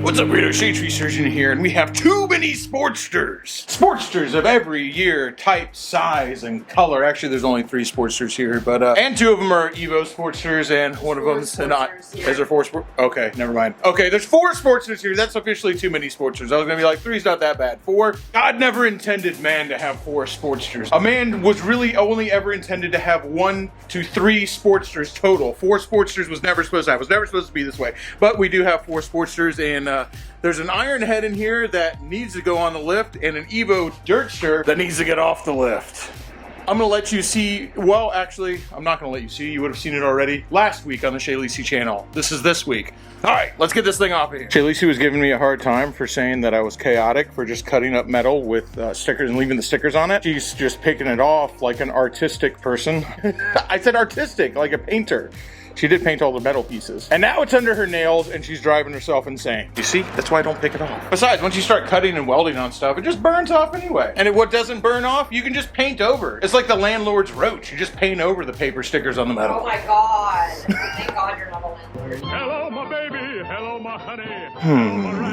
What's up, Rito? Shade Tree Surgeon here, and we have too many Sportsters. Sportsters of every year, type, size, and color. Actually, there's only 3 Sportsters here, but and 2 of them are Evo Sportsters, and one of them is not. Is there 4 Sport? Okay, never mind. Okay, there's 4 Sportsters here. That's officially too many Sportsters. I was gonna be like, 3's not that bad. 4. God never intended man to have 4 Sportsters. A man was really only ever intended to have 1 to 3 Sportsters total. 4 Sportsters was never supposed to have. It was never supposed to be this way. But we do have 4 Sportsters, and there's an Iron Head in here that needs to go on the lift, and an Evo Dirtster that needs to get off the lift. I'm gonna let you see, well, actually, I'm not gonna let you see. You would have seen it already last week on the Shay Lisi channel. This is this week. All right, let's get this thing off of here. Shay Lisi was giving me a hard time for saying that I was chaotic for just cutting up metal with stickers and leaving the stickers on it. She's just picking it off like an artistic person. I said artistic, like a painter. She did paint all the metal pieces. And now it's under her nails and she's driving herself insane. You see? That's why I don't pick it off. Besides, once you start cutting and welding on stuff, it just burns off anyway. And what doesn't burn off, you can just paint over. It's like the landlord's roach. You just paint over the paper stickers on the metal. Oh my God. Thank God you're not a landlord. Hello, my baby. Hello, my honey.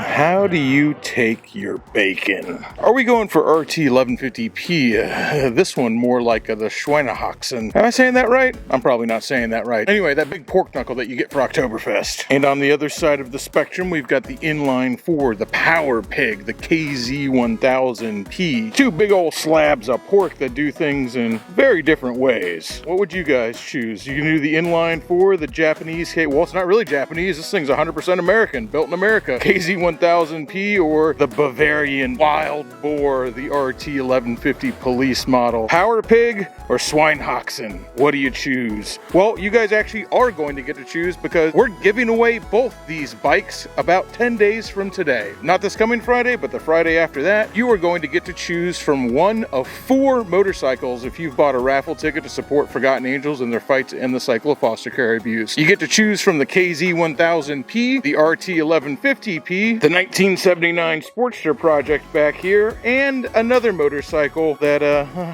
How do you take your bacon? Are we going for RT 1150p? This one more like the Schweinehaxen. Am I saying that right? I'm probably not saying that right. Anyway, that big pork knuckle that you get for Oktoberfest. And on the other side of the spectrum, we've got the inline 4, the Power Pig, the KZ1000P. 2 big old slabs of pork that do things in very different ways. What would you guys choose? You can do the inline 4, the Japanese, well, it's not really Japanese. This thing's 100% American, built in America. KZ1000P or the Bavarian Wild Boar, the RT 1150 police model. Power Pig or Schweinehaxen? What do you choose? Well, you guys actually are going to get to choose because we're giving away both these bikes about 10 days from today. Not this coming Friday, but the Friday after that. You are going to get to choose from 1 of 4 motorcycles if you've bought a raffle ticket to support Forgotten Angels in their fight to end the cycle of foster care abuse. You get to choose from the KZ1000P, the RT 1150P, the 1979 Sportster Project back here, and another motorcycle that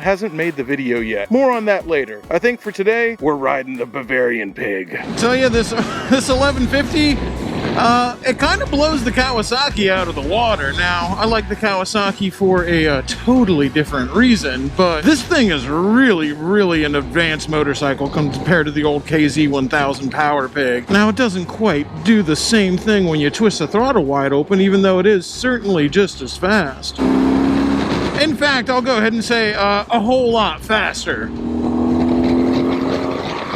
hasn't made the video yet. More on that later. I think for today, we're riding the Bavarian Pig. Tell you this 1150, it kind of blows the Kawasaki out of the water. Now, I like the Kawasaki for a totally different reason, but this thing is really an advanced motorcycle compared to the old KZ1000 Power Pig. Now, it doesn't quite do the same thing when you twist the throttle wide open, even though it is certainly just as fast. In fact, I'll go ahead and say a whole lot faster.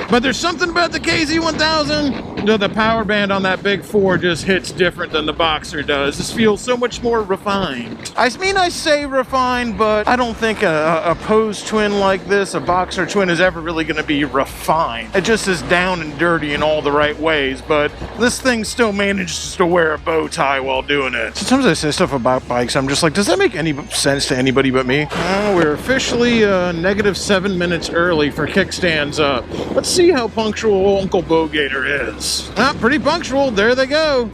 But there's something about the KZ1000, the power band on that big 4 just hits different than the Boxer does. This feels so much more refined. I mean, I say refined, but I don't think a Pose twin like this, a Boxer twin, is ever really going to be refined. It just is down and dirty in all the right ways, but this thing still manages to wear a bow tie while doing it. Sometimes I say stuff about bikes, I'm just like, does that make any sense to anybody but me? We're officially negative 7 minutes early for kickstands up. Let's see how punctual Uncle Bogator is. Pretty punctual. There they go.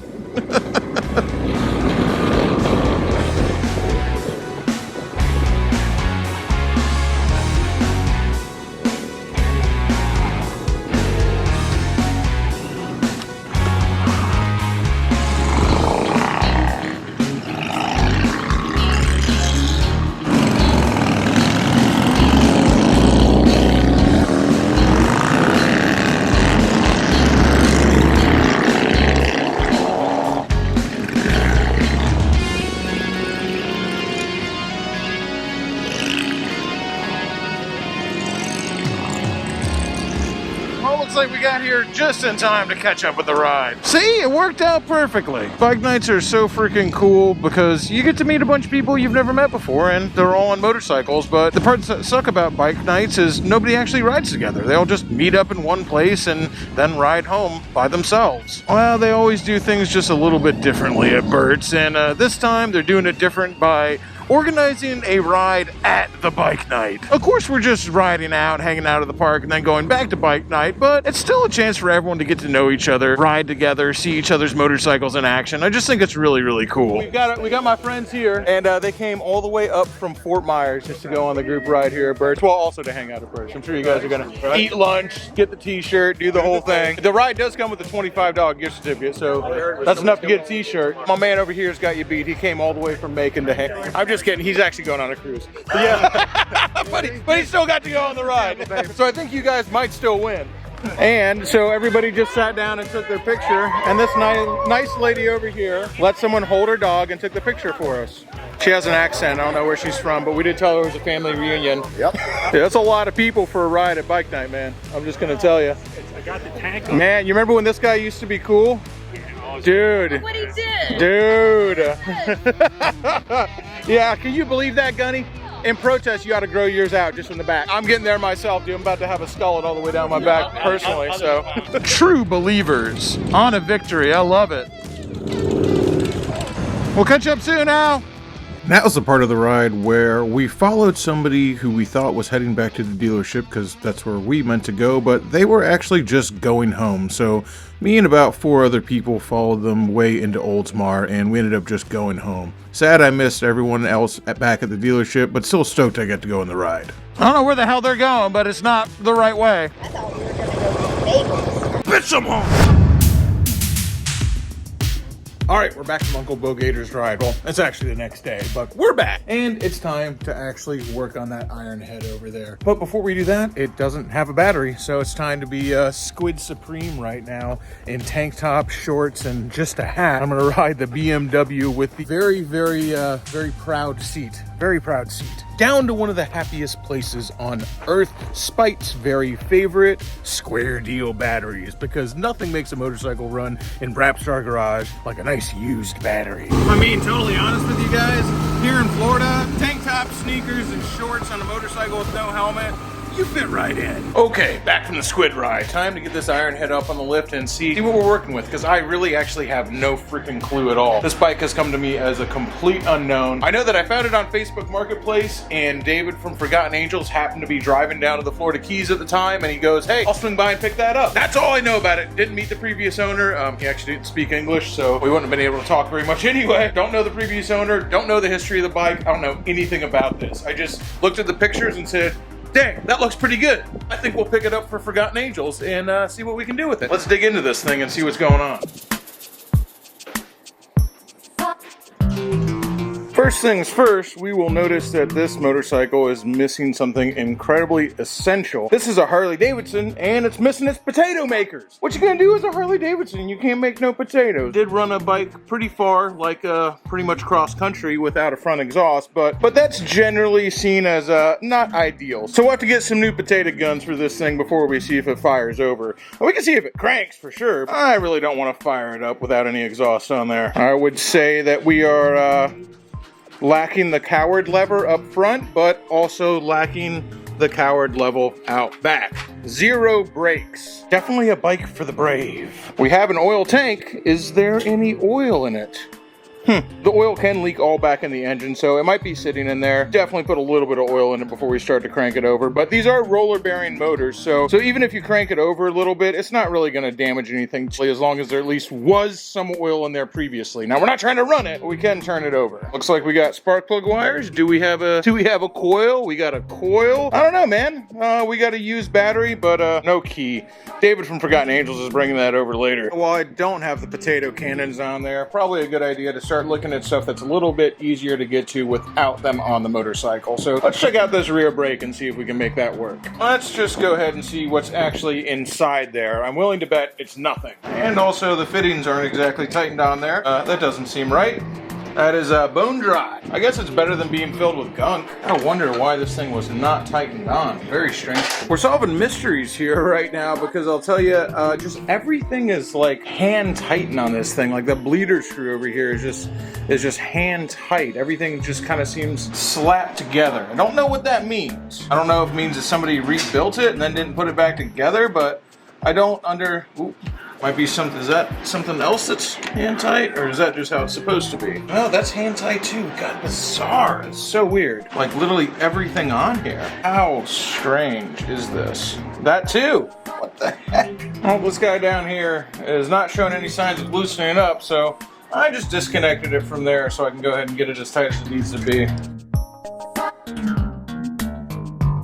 Like we got here just in time to catch up with the ride. See, it worked out perfectly. Bike nights are so freaking cool because you get to meet a bunch of people you've never met before, and they're all on motorcycles. But the parts that suck about bike nights is nobody actually rides together. They all just meet up in one place and then ride home by themselves. Well, they always do things just a little bit differently at Bert's, and this time they're doing it different by organizing a ride at the bike night. Of course, we're just riding out, hanging out at the park, and then going back to bike night, but it's still a chance for everyone to get to know each other, ride together, see each other's motorcycles in action. I just think it's really, really cool. We got my friends here, and they came all the way up from Fort Myers just to go on the group ride here at Birch, well, also to hang out at Birch. I'm sure you guys are gonna eat lunch, get the t-shirt, do the whole thing. The ride does come with a $25 gift certificate, so that's enough to get a t-shirt. My man over here's got you beat. He came all the way from Macon to hang. I'm just kidding. He's actually going on a cruise. Yeah, but he still got to go on the ride. So I think you guys might still win. And so everybody just sat down and took their picture. And this nice lady over here let someone hold her dog and took the picture for us. She has an accent. I don't know where she's from, but we did tell her it was a family reunion. Yep. Yeah, that's a lot of people for a ride at bike night, man. I'm just gonna tell you. I got the tank on. Man, you remember when this guy used to be cool? Dude. What he did. Dude. Yeah, can you believe that, Gunny? In protest, you ought to grow yours out just in the back. I'm getting there myself, dude. I'm about to have a skullet all the way down my back personally, so. True believers on a victory. I love it. We'll catch up soon, Al. Now's the part of the ride where we followed somebody who we thought was heading back to the dealership because that's where we meant to go, but they were actually just going home. So me and about 4 other people followed them way into Oldsmar, and we ended up just going home. Sad I missed everyone else back at the dealership, but still stoked I got to go on the ride. I don't know where the hell they're going, but it's not the right way. I thought we were gonna go to Vegas. Bitch, I'm home! All right, we're back from Uncle Bill Gator's ride. Well, it's actually the next day, but we're back. And it's time to actually work on that iron head over there. But before we do that, it doesn't have a battery, so it's time to be Squid Supreme right now in tank top, shorts, and just a hat. I'm gonna ride the BMW with the very, very proud seat. Very proud seat. Down to one of the happiest places on earth, Spite's very favorite square deal batteries, because nothing makes a motorcycle run in Brapstar Garage like a nice used battery. I'm being totally honest with you guys, here in Florida, tank top, sneakers, and shorts on a motorcycle with no helmet, you fit right in. Okay, back from the squid ride. Time to get this iron head up on the lift and see what we're working with, because I really actually have no freaking clue at all. This bike has come to me as a complete unknown. I know that I found it on Facebook Marketplace, and David from Forgotten Angels happened to be driving down to the Florida Keys at the time, and he goes, hey, I'll swing by and pick that up. That's all I know about it. Didn't meet the previous owner. He actually didn't speak English, so we wouldn't have been able to talk very much anyway. Don't know the previous owner, don't know the history of the bike, I don't know anything about this. I just looked at the pictures and said, dang, that looks pretty good. I think we'll pick it up for Forgotten Angels and see what we can do with it. Let's dig into this thing and see what's going on. First things first, we will notice that this motorcycle is missing something incredibly essential. This is a Harley Davidson, and it's missing its potato makers. What you gonna do as a Harley Davidson? You can't make no potatoes. Did run a bike pretty far, like pretty much cross country without a front exhaust, but that's generally seen as not ideal. So we'll have to get some new potato guns for this thing before we see if it fires over. We can see if it cranks for sure. I really don't want to fire it up without any exhaust on there. I would say that we are lacking the coward lever up front, but also lacking the coward level out back. 0 brakes. Definitely a bike for the brave. We have an oil tank. Is there any oil in it? The oil can leak all back in the engine, so it might be sitting in there. Definitely put a little bit of oil in it before we start to crank it over. But these are roller bearing motors, so even if you crank it over a little bit, it's not really going to damage anything, as long as there at least was some oil in there previously. Now, we're not trying to run it, but we can turn it over. Looks like we got spark plug wires. Do we have a coil? We got a coil. I don't know, man. We got a used battery, but no key. David from Forgotten Angels is bringing that over later. While I don't have the potato cannons on there, probably a good idea to start looking at stuff that's a little bit easier to get to without them on the motorcycle. So let's check out this rear brake and see if we can make that work. Let's just go ahead and see what's actually inside there. I'm willing to bet it's nothing. And also the fittings aren't exactly tightened on there. That doesn't seem right. That is bone dry. I guess it's better than being filled with gunk. I wonder why this thing was not tightened on. Very strange. We're solving mysteries here right now, because I'll tell you, just everything is like hand tightened on this thing. Like the bleeder screw over here is just hand tight. Everything just kind of seems slapped together. I don't know what that means. I don't know if it means that somebody rebuilt it and then didn't put it back together, but I don't Might be something, is that something else that's hand tight? Or is that just how it's supposed to be? Oh, that's hand tight too. God, bizarre. It's so weird. Like literally everything on here. How strange is this? That too. What the heck? Well, this guy down here is not showing any signs of loosening up, so I just disconnected it from there so I can go ahead and get it as tight as it needs to be.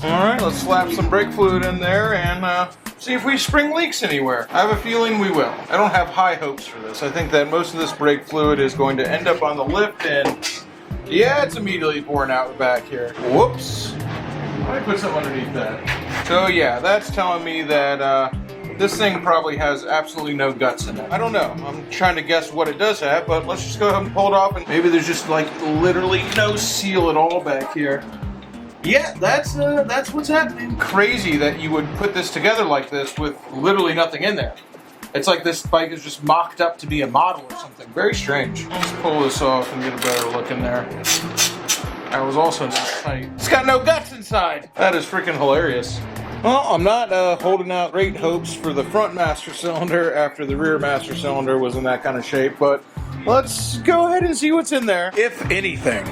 Alright, let's slap some brake fluid in there and see if we spring leaks anywhere. I have a feeling we will. I don't have high hopes for this. I think that most of this brake fluid is going to end up on the lift and yeah, it's immediately pouring out back here. Whoops. I put something underneath that. So yeah, that's telling me that this thing probably has absolutely no guts in it. I don't know. I'm trying to guess what it does have, but let's just go ahead and pull it off and maybe there's just like literally no seal at all back here. Yeah, that's what's happening. Crazy that you would put this together like this with literally nothing in there. It's like this bike is just mocked up to be a model or something. Very strange. Let's pull this off and get a better look in there. That was also not tight. It's got no guts inside. That is freaking hilarious. Well, I'm not holding out great hopes for the front master cylinder after the rear master cylinder was in that kind of shape, but let's go ahead and see what's in there, if anything.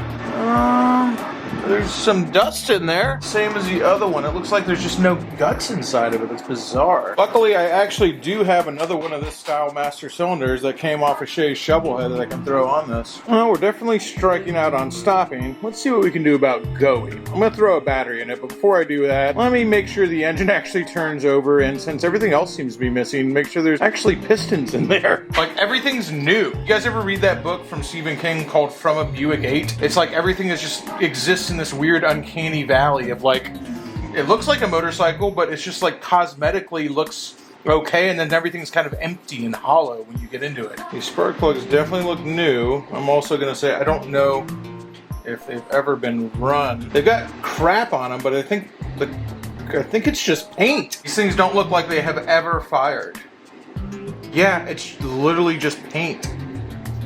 There's some dust in there, same as the other one. It looks like there's just no guts inside of it. It's bizarre. Luckily, I actually do have another one of this style master cylinders that came off a Shay's shovel head that I can throw on this. Well, we're definitely striking out on stopping. Let's see what we can do about going. I'm gonna throw a battery in it, but before I do that, let me make sure the engine actually turns over, and since everything else seems to be missing, make sure there's actually pistons in there. Like, everything's new. You guys ever read that book from Stephen King called From a Buick 8? It's like everything is just exists in this weird uncanny valley of like, it looks like a motorcycle, but it's just like cosmetically looks okay, and then everything's kind of empty and hollow when you get into it. These spark plugs definitely look new. I'm also gonna say I don't know if they've ever been run. They've got crap on them, but I think it's just paint. These things don't look like they have ever fired. Yeah, it's literally just paint.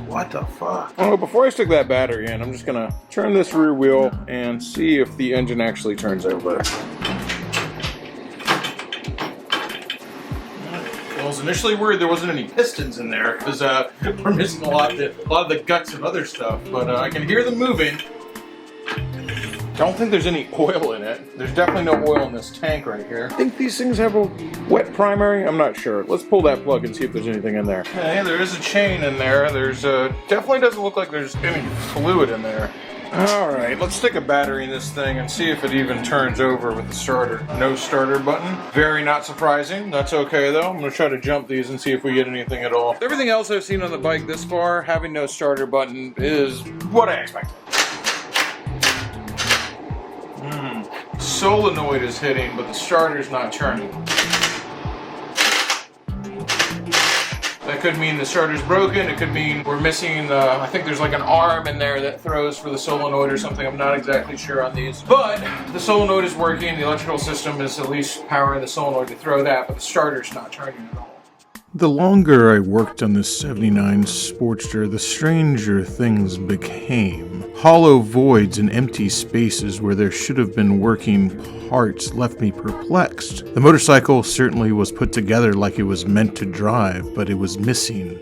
What the fuck? Oh, before I stick that battery in, I'm just gonna turn this rear wheel and see if the engine actually turns over. I was initially worried there wasn't any pistons in there because we're missing a lot of the guts of other stuff, but I can hear them moving. Don't think there's any oil in it. There's definitely no oil in this tank right here. I think these things have a wet primary. I'm not sure. Let's pull that plug and see if there's anything in there. Okay, there is a chain in there. There's definitely doesn't look like there's any fluid in there. All right, let's stick a battery in this thing and see if it even turns over with the starter. No starter button. Very not surprising. That's okay though. I'm gonna try to jump these and see if we get anything at all. Everything else I've seen on the bike this far, having no starter button is what I expected. Solenoid is hitting, but the starter's not turning. That could mean the starter's broken. It could mean we're missing, I think there's like an arm in there that throws for the solenoid or something. I'm not exactly sure on these. But the solenoid is working. The electrical system is at least powering the solenoid to throw that, but the starter's not turning at all. The longer I worked on this 79 Sportster, the stranger things became. Hollow voids and empty spaces where there should have been working parts left me perplexed. The motorcycle certainly was put together like it was meant to drive, but it was missing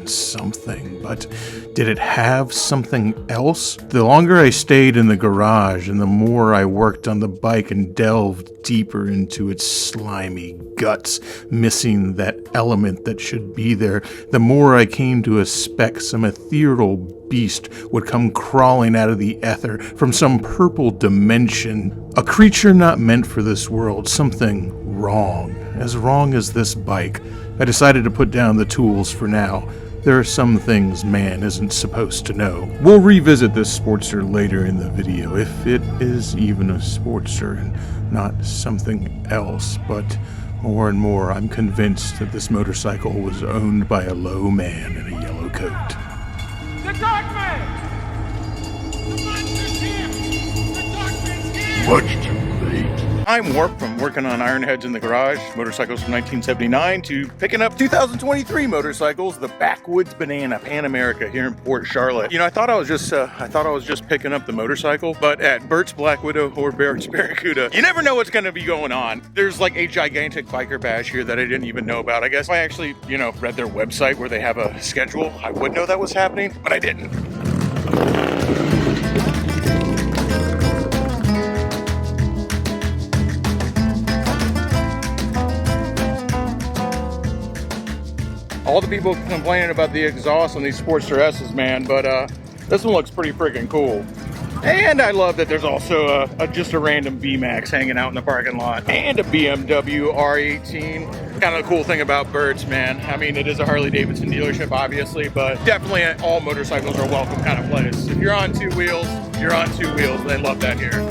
something. But did it have something else? The longer I stayed in the garage and the more I worked on the bike and delved deeper into its slimy guts, missing that element that should be there, the more I came to expect some ethereal beast would come crawling out of the ether from some purple dimension. A creature not meant for this world, something wrong. As wrong as this bike. I decided to put down the tools for now. There are some things man isn't supposed to know. We'll revisit this Sportster later in the video, if it is even a Sportster and not something else, but more and more I'm convinced that this motorcycle was owned by a low man in a yellow coat. The Dark Man! The monster's here! The Dark Man's here! Much too late. time warp from working on Ironheads in the garage, motorcycles from 1979, to picking up 2023 motorcycles, the Backwoods Banana Pan America here in Port Charlotte. You know, I thought I was just picking up the motorcycle, but at Bert's Black Widow or Bert's Barracuda, you never know what's going to be going on. There's like a gigantic biker bash here that I didn't even know about. I guess if I actually, you know, read their website where they have a schedule, I would know that was happening, but I didn't. All the people complaining about the exhaust on these Sportster S's, man, but this one looks pretty freaking cool. And I love that there's also just a random B-Max hanging out in the parking lot. And a BMW R18. Kind of a cool thing about Bert's, man. I mean, it is a Harley Davidson dealership, obviously, but definitely all motorcycles are a welcome kind of place. If you're on two wheels, you're on two wheels. They love that here.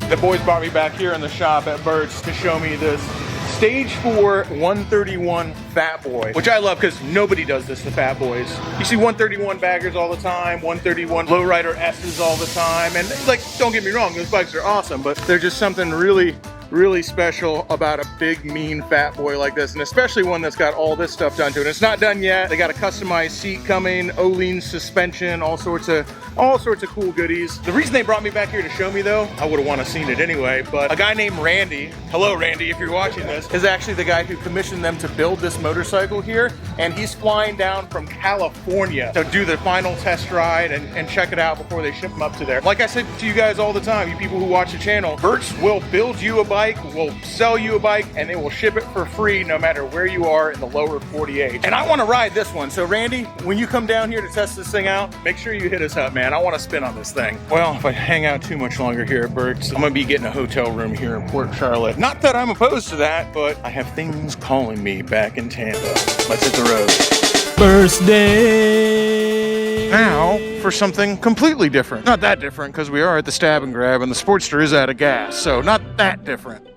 The boys brought me back here in the shop at Bert's to show me this Stage 4 131 Fat Boy, which I love because nobody does this to Fat Boys. You see 131 baggers all the time, 131 lowrider S's all the time, and like, don't get me wrong, those bikes are awesome, but they're just something really special about a big, mean Fat Boy like this, and especially one that's got all this stuff done to it. It's not done yet. They got a customized seat coming, Olean suspension, all sorts of cool goodies. The reason they brought me back here to show me, though, I would have wanted to seen it anyway, but a guy named Randy, hello Randy if you're watching this, is actually the guy who commissioned them to build this motorcycle here, and he's flying down from California to do the final test ride and check it out before they ship them up to there. Like I said to you guys all the time, you people who watch the channel, Bert's will build you a bike, will sell you a bike, and they will ship it for free no matter where you are in the lower 48. And I want to ride this one, so Randy, when you come down here to test this thing out, make sure you hit us up, man. I want to spin on this thing. Well, if I hang out too much longer here at Bert's, I'm gonna be getting a hotel room here in Port Charlotte. Not that I'm opposed to that, but I have things calling me back in Tampa. Let's hit the road. Birthday! Now for something completely different. Not that different, because we are at the Stab and Grab and the Sportster is out of gas, so not that different.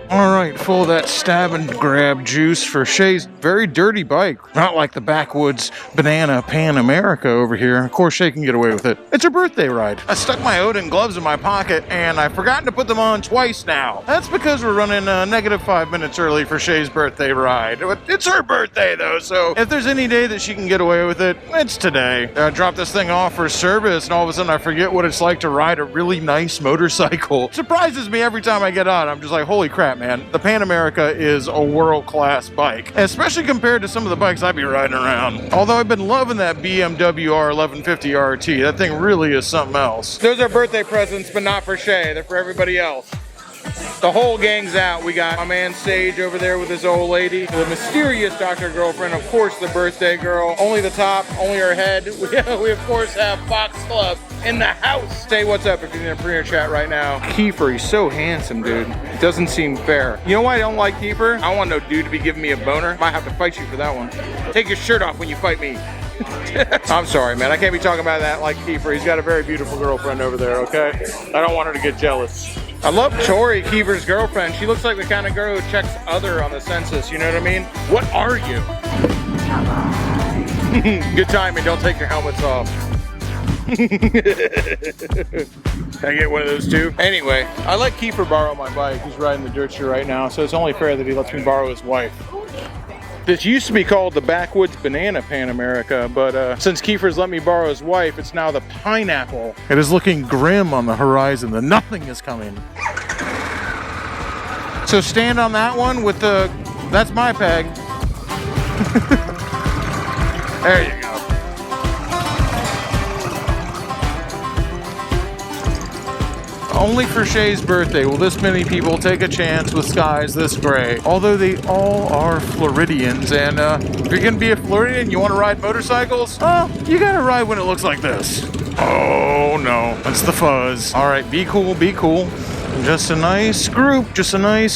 All right, full of that Stab and Grab juice for Shay's very dirty bike. Not like the Backwoods Banana Pan America over here. Of course, Shay can get away with it. It's her birthday ride. I stuck my Odin gloves in my pocket, and I've forgotten to put them on twice now. That's because we're running negative 5 minutes early for Shay's birthday ride. It's her birthday, though, so if there's any day that she can get away with it, it's today. I dropped this thing off for service, and all of a sudden I forget what it's like to ride a really nice motorcycle. It surprises me every time I get on. I'm just like, holy crap, man. The Pan America is a world-class bike, especially compared to some of the bikes I'd be riding around. Although I've been loving that BMW R1150 RT. That thing really is something else. Those are birthday presents, but not for Shay. They're for everybody else. The whole gang's out. We got my man Sage over there with his old lady, the mysterious Dr. Girlfriend, of course the birthday girl, only the top, only her head. We of course have Fox Club in the house. Say what's up if you're in a premiere chat right now. Kiefer, he's so handsome, dude. It doesn't seem fair. You know why I don't like Kiefer? I don't want no dude to be giving me a boner. Might have to fight you for that one. Take your shirt off when you fight me. I'm sorry, man. I can't be talking about that like Kiefer. He's got a very beautiful girlfriend over there, okay? I don't want her to get jealous. I love Tori, Kiefer's girlfriend. She looks like the kind of girl who checks other on the census, you know what I mean? What are you? Good timing, don't take your helmets off. Can I get one of those too? Anyway, I let Kiefer borrow my bike. He's riding the dirt shoe right now, so it's only fair that he lets me borrow his wife. This used to be called the Backwoods Banana Pan America, but since Kiefer's let me borrow his wife, it's now the Pineapple. It is looking grim on the horizon. The nothing is coming. So stand on that one with the, that's my peg. There you go. Only for Shay's birthday will this many people take a chance with skies this gray. Although they all are Floridians, and if you're gonna be a Floridian, you want to ride motorcycles? Oh, you gotta ride when it looks like this. Oh no, that's the fuzz. All right, be cool, be cool. Just a nice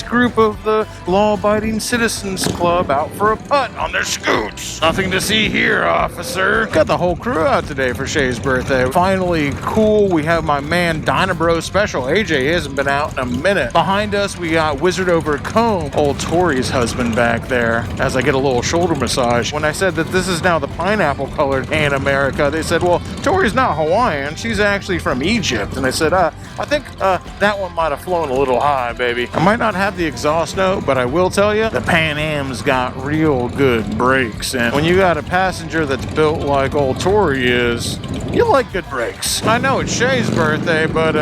group of the law-abiding citizens club out for a putt on their scoots. Nothing to see here, officer. Got the whole crew out today for Shay's birthday. Finally cool. We have my man Dynabro Special. AJ hasn't been out in a minute. Behind us, we got Wizard Over Comb, old Tori's husband back there, as I get a little shoulder massage. When I said that this is now the pineapple colored Ann America, they said, well, Tori's not Hawaiian. She's actually from Egypt. And I said, I think that one might have flown a little high, baby. I might not have the exhaust note, but I will tell you, the Pan Am's got real good brakes. And when you got a passenger that's built like old Tori is, you like good brakes. I know it's Shay's birthday, but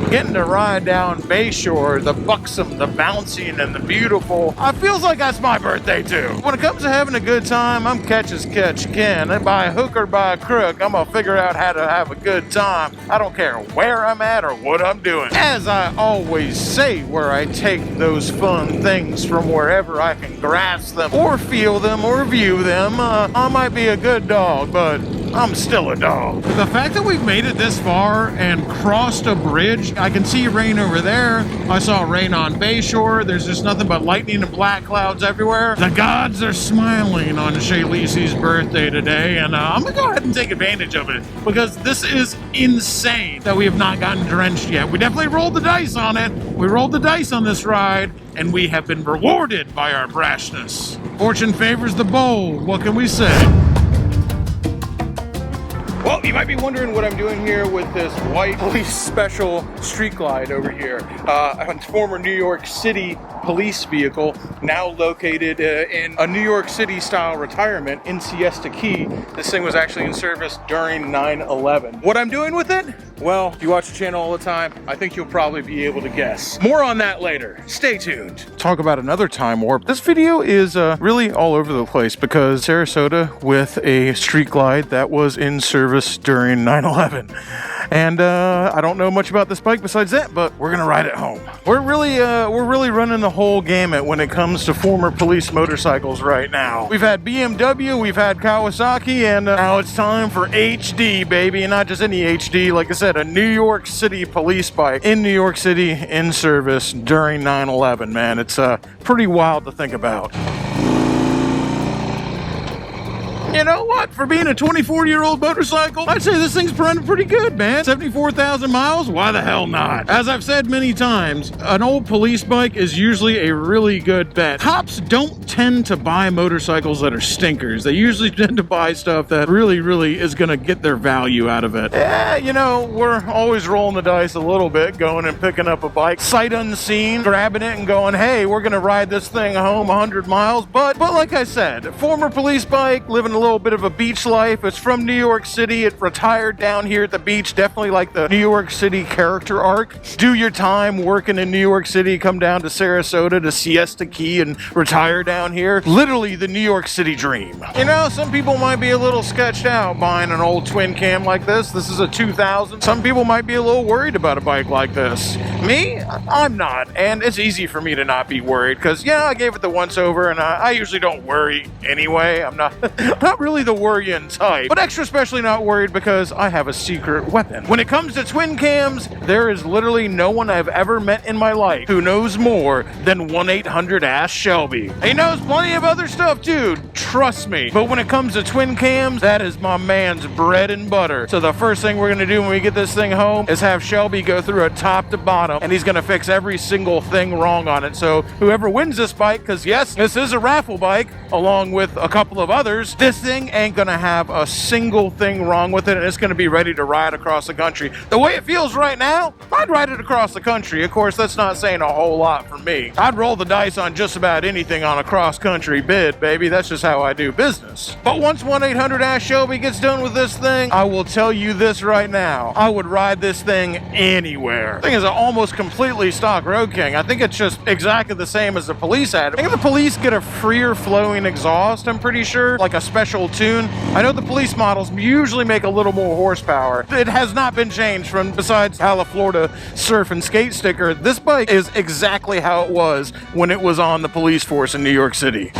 getting to ride down Bayshore, the buxom, the bouncing, and the beautiful, it feels like that's my birthday too. When it comes to having a good time, I'm catch as catch can. And by hook or by crook, I'm gonna figure out how to have a good time. I don't care where I'm at or what I'm doing. As I always say, where I take those fun things from wherever I can grasp them or feel them or view them. I might be a good dog, but I'm still a dog. The fact that we've made it this far and crossed a bridge, I can see rain over there. I saw rain on Bayshore. There's just nothing but lightning and black clouds everywhere. The gods are smiling on Shay Lisi's birthday today, and I'm gonna go ahead and take advantage of it because this is insane that we have not gotten drenched yet. We definitely rolled the dice on it. We rolled the dice on this ride, and we have been rewarded by our brashness. Fortune favors the bold. What can we say? Well, you might be wondering what I'm doing here with this white police special street glide over here. A former New York City police vehicle, now located in a New York City style retirement in Siesta Key. This thing was actually in service during 9/11. What I'm doing with it? Well, if you watch the channel all the time, I think you'll probably be able to guess. More on that later. Stay tuned. Talk about another time warp. This video is really all over the place because Sarasota with a street glide that was in service during 9/11. And I don't know much about this bike besides that, but we're gonna ride it home. We're really running the whole gamut when it comes to former police motorcycles right now. We've had BMW, we've had Kawasaki, and now it's time for HD, baby. And not just any HD, like I said, a New York City police bike in New York City in service during 9/11, man. It's pretty wild to think about. You know what? For being a 24-year-old motorcycle, I'd say this thing's running pretty good, man. 74,000 miles? Why the hell not? As I've said many times, an old police bike is usually a really good bet. Cops don't tend to buy motorcycles that are stinkers. They usually tend to buy stuff that really is gonna get their value out of it. Yeah, you know, we're always rolling the dice a little bit, going and picking up a bike, sight unseen, grabbing it and going, hey, we're gonna ride this thing home 100 miles. But like I said, former police bike, living a little bit of a beach life. It's from New York City. It retired down here at the beach, definitely like the New York City character arc. Do your time working in New York City, come down to Sarasota to Siesta Key and retire down here. Literally the New York City dream. You know, some people might be a little sketched out buying an old twin cam like this. This is a 2000. Some people might be a little worried about a bike like this. Me, I'm not. And it's easy for me to not be worried because, yeah, I gave it the once over and I usually don't worry anyway. I'm not really the worrying type, but extra especially not worried because I have a secret weapon. When it comes to twin cams, there is literally no one I've ever met in my life who knows more than 1-800-ASK Shelby. He knows plenty of other stuff too, trust me. But when it comes to twin cams, that is my man's bread and butter. So the first thing we're gonna do when we get this thing home is have Shelby go through it top to bottom, and he's gonna fix every single thing wrong on it. So whoever wins this bike, because yes, this is a raffle bike, along with a couple of others, this thing ain't gonna have a single thing wrong with it, and it's gonna be ready to ride across the country. The way it feels right now, I'd ride it across the country. Of course, that's not saying a whole lot for me. I'd roll the dice on just about anything on a cross-country bid, baby. That's just how I do business. But once 1-800-ASK Shelby gets done with this thing, I will tell you this right now. I would ride this thing anywhere. The thing is an almost completely stock Road King. I think it's just exactly the same as the police had. I think the police get a freer flowing exhaust, I'm pretty sure, like a special tune. I know the police models usually make a little more horsepower. It has not been changed from, besides Florida surf and skate sticker. This bike is exactly how it was when it was on the police force in New York City.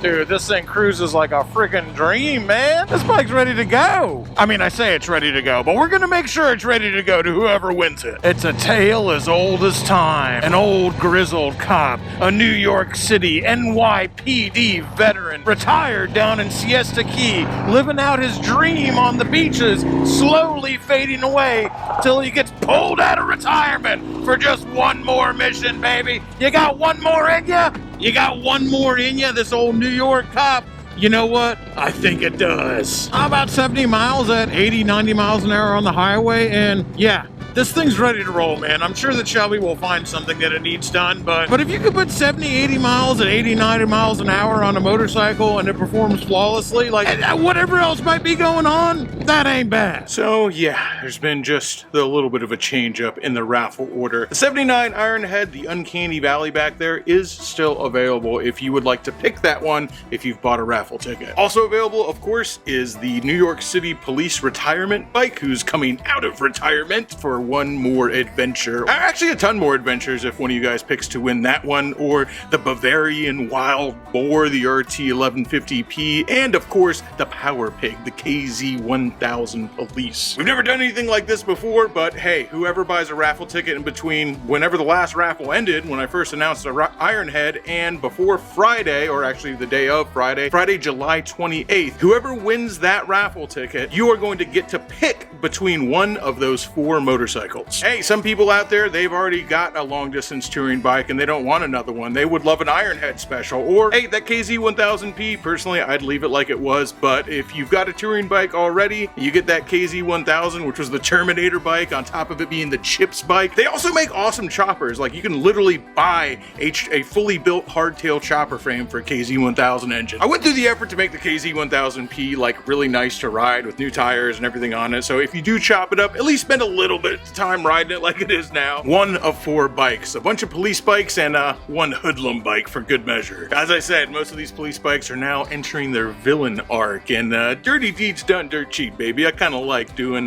Dude, this thing cruises like a freaking dream, man. This bike's ready to go. I mean, I say it's ready to go, but we're gonna make sure it's ready to go to whoever wins it. It's a tale as old as time. An old grizzled cop, a New York City NYPD veteran, retired down in Siesta Key, living out his dream on the beaches, slowly fading away till he gets pulled out of retirement for just one more mission, baby. You got one more in ya? You got one more in ya, this old New York cop? You know what? I think it does. About 70 miles at 80, 90 miles an hour on the highway, and yeah, this thing's ready to roll, man. I'm sure that Shelby will find something that it needs done, but if you could put 70, 80 miles at 80, 90 miles an hour on a motorcycle and it performs flawlessly, like whatever else might be going on, that ain't bad. So yeah, there's been just a little bit of a change up in the raffle order. The 79 Ironhead, the Uncanny Valley back there, is still available if you would like to pick that one if you've bought a raffle ticket. Also available, of course, is the New York City Police Retirement Bike, who's coming out of retirement for one more adventure. Actually, a ton more adventures if one of you guys picks to win that one, or the Bavarian Wild Boar, the RT1150P, and of course, the Power Pig, the KZ1000 Police. We've never done anything like this before, but hey, whoever buys a raffle ticket in between whenever the last raffle ended, when I first announced the Ironhead, and before Friday, or actually the day of Friday, July 28th, whoever wins that raffle ticket, you are going to get to pick between one of those 4 motorcycles. Hey, some people out there, they've already got a long distance touring bike and they don't want another one. They would love an Ironhead special, or hey, that KZ1000P, personally, I'd leave it like it was, but if you've got a touring bike already, you get that KZ1000, which was the Terminator bike, on top of it being the Chips bike. They also make awesome choppers. Like, you can literally buy a fully built hardtail chopper frame for a KZ1000 engine. I went through the effort to make the KZ1000P like really nice to ride with new tires and everything on it, so if you do chop it up, at least spend a little bit of time riding it like it is now. One of 4 bikes, a bunch of police bikes and one hoodlum bike for good measure. As I said, most of these police bikes are now entering their villain arc, and dirty deeds done dirt cheap, baby. I kind of like doing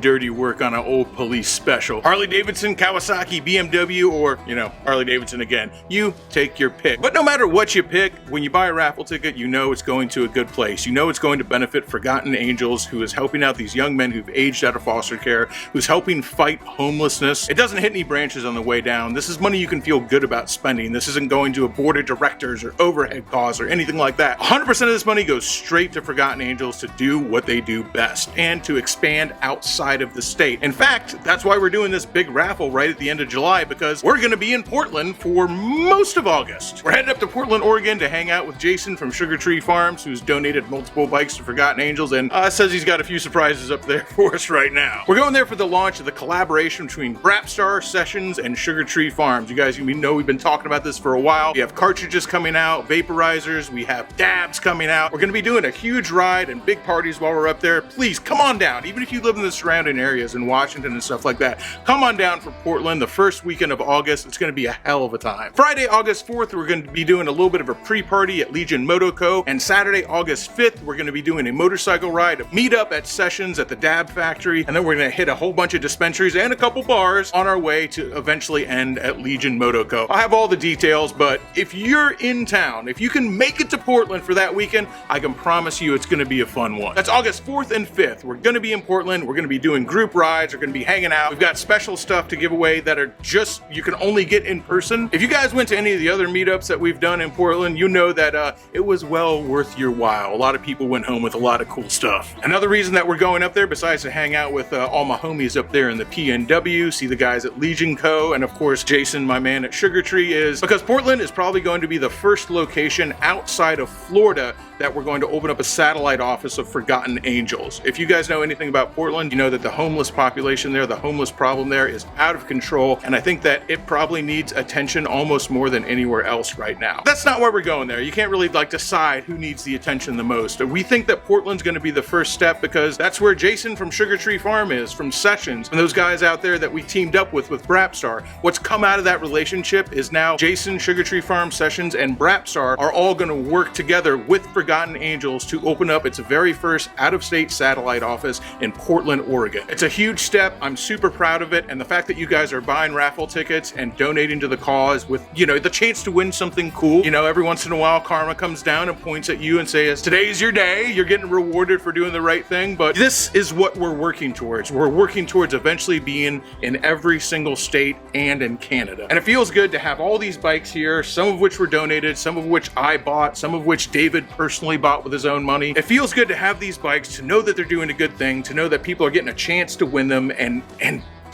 dirty work on an old police special. Harley Davidson, Kawasaki, BMW, or, you know, Harley Davidson again. You take your pick. But no matter what you pick, when you buy a raffle ticket, you know it's going to a good place. You know it's going to benefit Forgotten Angels, who is helping out these young men who've aged out of foster care, who's helping fight homelessness. It doesn't hit any branches on the way down. This is money you can feel good about spending. This isn't going to a board of directors or overhead costs or anything like that. 100% of this money goes straight to Forgotten Angels to do what they do best and to expand outside of the state. In fact, that's why we're doing this big raffle right at the end of July, because we're going to be in Portland for most of August. We're headed up to Portland, Oregon to hang out with Jason from Sugar Tree Farms, who's donated multiple bikes to Forgotten Angels, and says he's got a few surprises up there for us right now. We're going there for the launch of the collaboration between Brapstar Sessions and Sugar Tree Farms. You guys, you know we've been talking about this for a while. We have cartridges coming out, vaporizers, we have dabs coming out. We're going to be doing a huge ride and big parties while we're up there. Please come on down, even if you live in the surrounding areas in Washington and stuff like that. Come on down for Portland the first weekend of August. It's going to be a hell of a time. Friday, August 4th, we're going to be doing a little bit of a pre-party at Legion Moto Co. And Saturday, August 5th, we're going to be doing a motorcycle ride, a meetup at Sessions at the Dab Factory, and then we're going to hit a whole bunch of dispensaries and a couple bars on our way to eventually end at Legion Moto Co. I'll have all the details, but if you're in town, if you can make it to Portland for that weekend, I can promise you it's going to be a fun one. That's August 4th and 5th. We're going to be in Portland. We're going to be doing group rides. We're going to be hanging out. We've got special stuff to give away that are just, you can only get in person. If you guys went to any of the other meetups that we've done in Portland, you know that it was well worth your while. A lot of people went home with a lot of cool stuff. Another reason that we're going up there, besides to hang out with all my homies up there in the PNW, see the guys at Legion Co., and of course Jason, my man at Sugar Tree, is because Portland is probably going to be the first location outside of Florida that we're going to open up a satellite office of Forgotten Angels. If you guys know anything about Portland, you know that the homeless population there, the homeless problem there is out of control, and I think that it probably needs attention almost more than anywhere else right now. That's not why we're going there. You can't really decide who needs the attention the most. We think that Portland's going to be the first step because that's where Jason from Sugar Tree Farm is, from Sessions, and those guys out there that we teamed up with Brapstar. What's come out of that relationship is now Jason, Sugar Tree Farm Sessions, and Brapstar are all going to work together with Forgotten Angels to open up its very first out-of-state satellite office in Portland, Oregon. It's a huge step. I'm super proud of it, and the fact that you guys are buying raffle tickets and donating to the cause with, you know, the chance to win something cool. You know, every once in a while karma comes down and points at you and says, today's your day, you're getting rewarded for doing the right thing. But this is what we're working towards. We're working towards eventually being in every single state and in Canada. And it feels good to have all these bikes here, some of which were donated, some of which I bought, some of which David personally bought with his own money. It feels good to have these bikes, to know that they're doing a good thing, to know that people are getting a chance to win them, and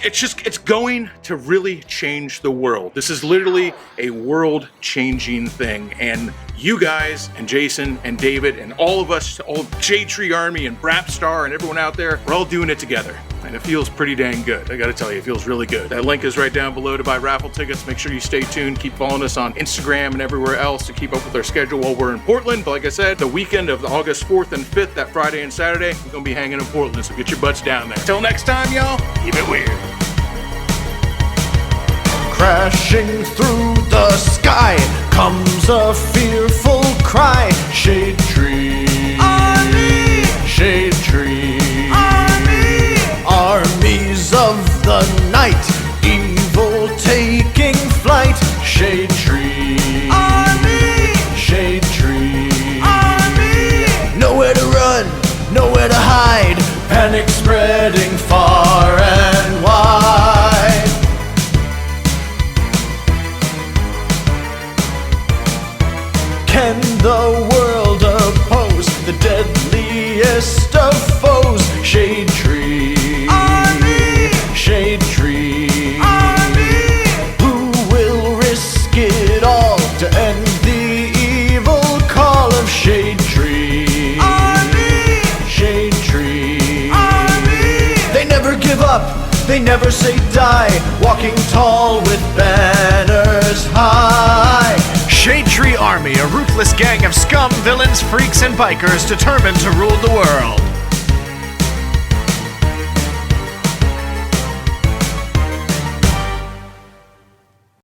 it's going to really change the world. This is literally a world-changing thing, and you guys and Jason and David and all of us, all Shade Tree Army and Brapstar and everyone out there, we're all doing it together. And it feels pretty dang good. I gotta tell you, it feels really good. That link is right down below to buy raffle tickets. Make sure you stay tuned. Keep following us on Instagram and everywhere else to keep up with our schedule while we're in Portland. But like I said, the weekend of August 4th and 5th, that Friday and Saturday, we're gonna be hanging in Portland, so get your butts down there. Till next time, y'all, keep it weird. Crashing through the sky comes a fearful cry. Shade Tree Army, Shade Tree Army, armies of the night, evil taking flight. Shade Tree Army, Shade Tree Army, nowhere to run, nowhere to hide, panic spreading far and wide. Can the world oppose the deadliest of foes? Shade Tree Army, Shade Tree Army, who will risk it all to end the evil call of Shade Tree Army, Shade Tree Army. They never give up, they never say die, walking tall with banners high. Shade Tree Army, a ruthless gang of scum, villains, freaks, and bikers determined to rule the world.